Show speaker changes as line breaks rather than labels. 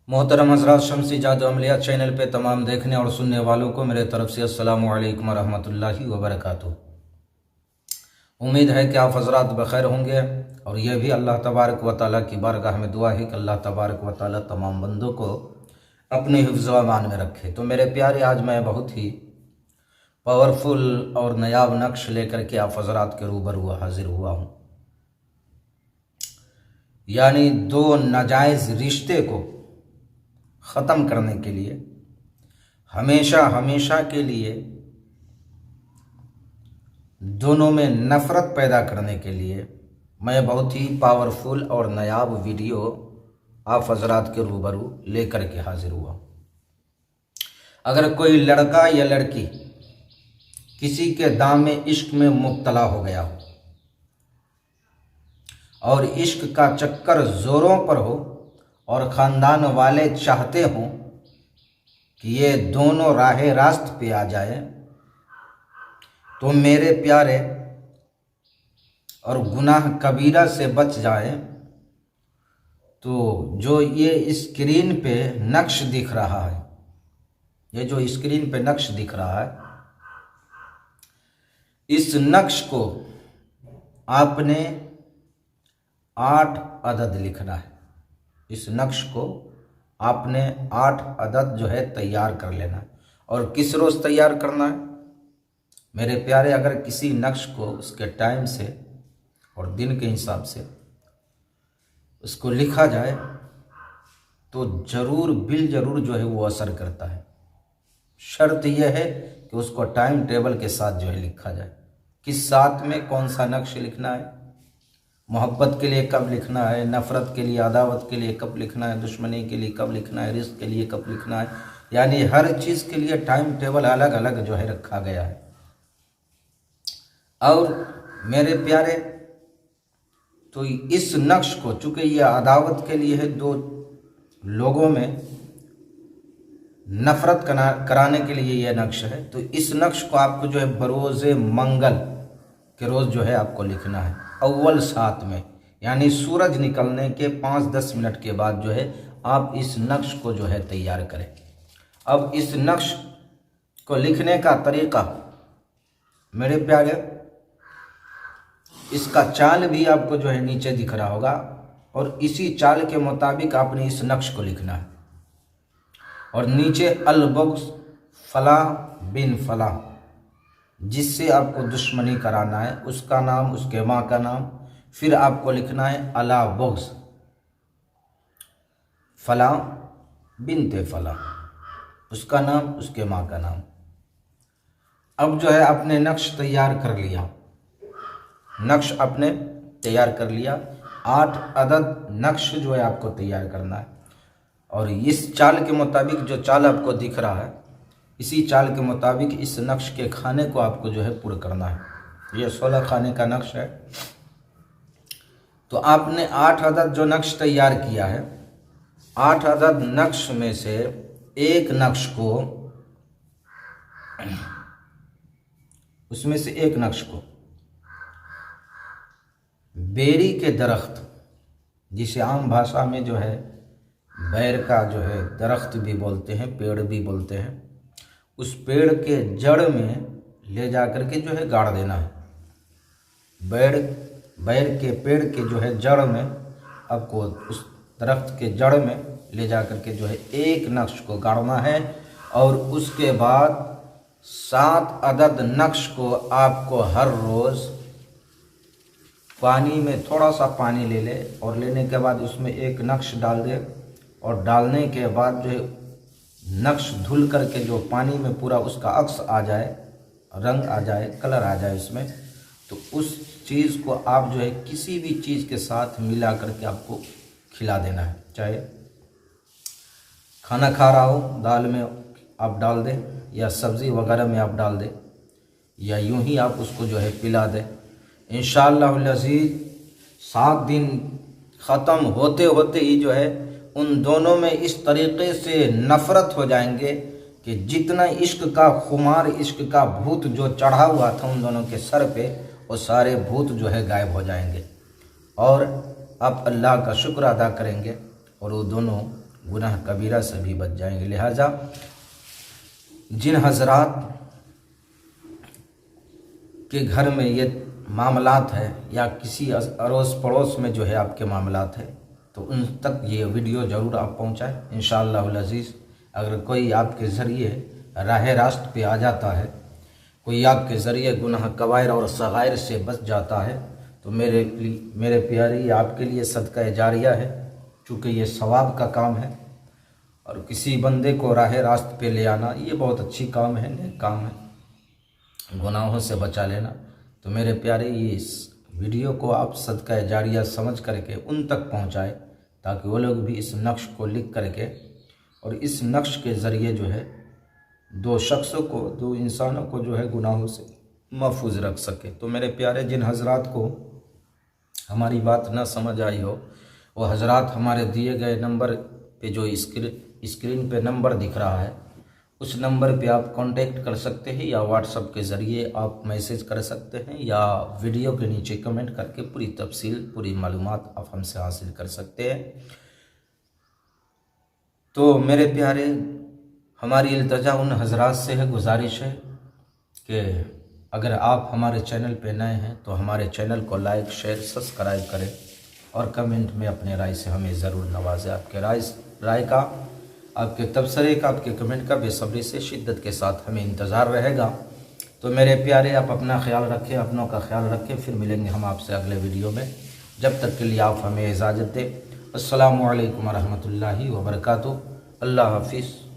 मोहतरम हज़रात, शम्सी जादू अमलिया चैनल पे तमाम देखने और सुनने वालों को मेरे तरफ से अस्सलामु अलैकुम रहमतुल्लाहि व बरकातुहू। उम्मीद है कि आप हज़रात बखैर होंगे और यह भी अल्लाह तबारक व तआला की बारगाह में दुआ है कि अल्लाह तबारक व तआला तमाम बंदों को अपने हिफ्ज़ व अमान में रखे। तो मेरे प्यारे, आज मैं बहुत ही पावरफुल और नायाब नक्श लेकर के आप हज़रात के रूबरू हाजिर हुआ हूँ। यानी दो नाजायज़ रिश्ते को ख़त्म करने के लिए, हमेशा हमेशा के लिए दोनों में नफ़रत पैदा करने के लिए मैं बहुत ही पावरफुल और नायाब वीडियो आप हज़रात के रूबरू लेकर के हाजिर हुआ। अगर कोई लड़का या लड़की किसी के दाम इश्क में मुब्तला हो गया हो और इश्क का चक्कर ज़ोरों पर हो और ख़ानदान वाले चाहते हों कि ये दोनों राहे रास्त पे आ जाए, तो मेरे प्यारे और गुनाह कबीरा से बच जाए, तो जो ये स्क्रीन पे नक्श दिख रहा है, ये जो स्क्रीन पे नक्श दिख रहा है, इस नक्श को आपने 8 अदद लिखना है। इस नक्श को आपने 8 अदद जो है तैयार कर लेना है। और किस रोज़ तैयार करना है मेरे प्यारे? अगर किसी नक्श को उसके टाइम से और दिन के हिसाब से उसको लिखा जाए तो ज़रूर बिल ज़रूर जो है वो असर करता है। शर्त यह है कि उसको टाइम टेबल के साथ जो है लिखा जाए। किस साथ में कौन सा नक्श लिखना है, मोहब्बत के लिए कब लिखना है, नफ़रत के लिए, अदावत के लिए कब लिखना है, दुश्मनी के लिए कब लिखना है, रिस्क के लिए कब लिखना है, यानी हर चीज़ के लिए टाइम टेबल अलग अलग जो है रखा गया है। और मेरे प्यारे, तो इस नक्श को, चूँकि ये अदावत के लिए है, दो लोगों में नफ़रत कराने के लिए यह नक्श है, तो इस नक्श को आपको जो है बरोज़े मंगल के रोज़ जो है आपको लिखना है, अव्वल सात में, यानी सूरज निकलने के 5-10 मिनट के बाद जो है आप इस नक्श को जो है तैयार करें। अब इस नक्श को लिखने का तरीक़ा मेरे प्यारे, इसका चाल भी आपको जो है नीचे दिख रहा होगा और इसी चाल के मुताबिक आपने इस नक्श को लिखना है। और नीचे अल बग़्ज़ फ़ला बिन फ़ला, जिससे आपको दुश्मनी कराना है, उसका नाम, उसके माँ का नाम, फिर आपको लिखना है अला बग़्ज़ फ़ला बिनते फ़ला, उसका नाम, उसके माँ का नाम। अब जो है आपने नक्श तैयार कर लिया, नक्श आपने तैयार कर लिया। 8 अदद नक्श जो है आपको तैयार करना है और इस चाल के मुताबिक, जो चाल आपको दिख रहा है, इसी चाल के मुताबिक इस नक्श के खाने को आपको जो है पूरा करना है। ये 16 खाने का नक्श है। तो आपने 8 अदद जो नक्श तैयार किया है, 8 अदद नक्श में से एक नक्श को, उसमें से एक नक्श को बेरी के दरख्त, जिसे आम भाषा में जो है बैर का जो है दरख्त भी बोलते हैं, पेड़ भी बोलते हैं, उस पेड़ के जड़ में ले जा कर के जो है गाड़ देना है। बैर के पेड़ के जो है जड़ में, आपको उस दरख्त के जड़ में ले जा कर के जो है एक नक्श को गाड़ना है। और उसके बाद 7 अदद नक्श को आपको हर रोज़ पानी में थोड़ा सा पानी ले ले और लेने के बाद उसमें एक नक्श डाल दे और डालने के बाद जो है नक्श धुल करके जो पानी में पूरा उसका अक्स आ जाए, रंग आ जाए, कलर आ जाए उसमें, तो उस चीज़ को आप जो है किसी भी चीज़ के साथ मिला करके आपको खिला देना है। चाहे खाना खा रहा हो, दाल में आप डाल दें या सब्ज़ी वगैरह में आप डाल दें, या यूं ही आप उसको जो है पिला दें। इंशाअल्लाह अज़ीज़ 7 दिन ख़त्म होते होते ही जो है उन दोनों में इस तरीक़े से नफ़रत हो जाएंगे कि जितना इश्क का खुमार, इश्क का भूत जो चढ़ा हुआ था उन दोनों के सर पे, वो सारे भूत जो है गायब हो जाएंगे और आप अल्लाह का शुक्र अदा करेंगे और वो दोनों गुनाह कबीरा से भी बच जाएंगे। लिहाजा जिन हजरात के घर में ये मामलात है या किसी अड़ोस पड़ोस में जो है आपके मामलात है, तो उन तक ये वीडियो ज़रूर आप पहुँचाएँ। इंशाअल्लाहुल अज़ीज़ अगर कोई आपके ज़रिए राह रास्त पे आ जाता है, कोई आपके ज़रिए गुनाह कबायर और सगायर से बच जाता है, तो मेरे प्यारे आपके लिए सदका जारिया है, चूँकि ये सवाब का काम है। और किसी बंदे को राह रास्त पे ले आना ये बहुत अच्छी काम है, नेक काम है, गुनाहों से बचा लेना। तो मेरे प्यारे ये इस वीडियो को आप सदका जारिया समझ करके उन तक पहुंचाए, ताकि वो लोग भी इस नक्श को लिख करके और इस नक्श के ज़रिए जो है दो शख्सों को, दो इंसानों को जो है गुनाहों से महफूज रख सके। तो मेरे प्यारे जिन हजरात को हमारी बात न समझ आई हो, वो हजरात हमारे दिए गए नंबर पे जो स्क्रीन पे नंबर दिख रहा है, उस नंबर पे आप कांटेक्ट कर सकते हैं, या व्हाट्सएप के ज़रिए आप मैसेज कर सकते हैं, या वीडियो के नीचे कमेंट करके पूरी तफसील, पूरी मालूमात आप हमसे हासिल कर सकते हैं। तो मेरे प्यारे हमारी इल्तजा उन हजरात से है, गुजारिश है कि अगर आप हमारे चैनल पे नए हैं तो हमारे चैनल को लाइक, शेयर, सब्सक्राइब करें और कमेंट में अपने राय से हमें ज़रूर नवाजें। आपके राय का, आपके तबसरे का, आपके कमेंट का बेसब्री से, शिद्दत के साथ हमें इंतज़ार रहेगा। तो मेरे प्यारे आप अपना ख्याल रखें, अपनों का ख्याल रखें। फिर मिलेंगे हम आपसे अगले वीडियो में। जब तक के लिए आप हमें इजाज़त दें। अस्सलामु अलैकुम व रहमतुल्लाहि व बरकातुहू। अल्लाह हाफिज़।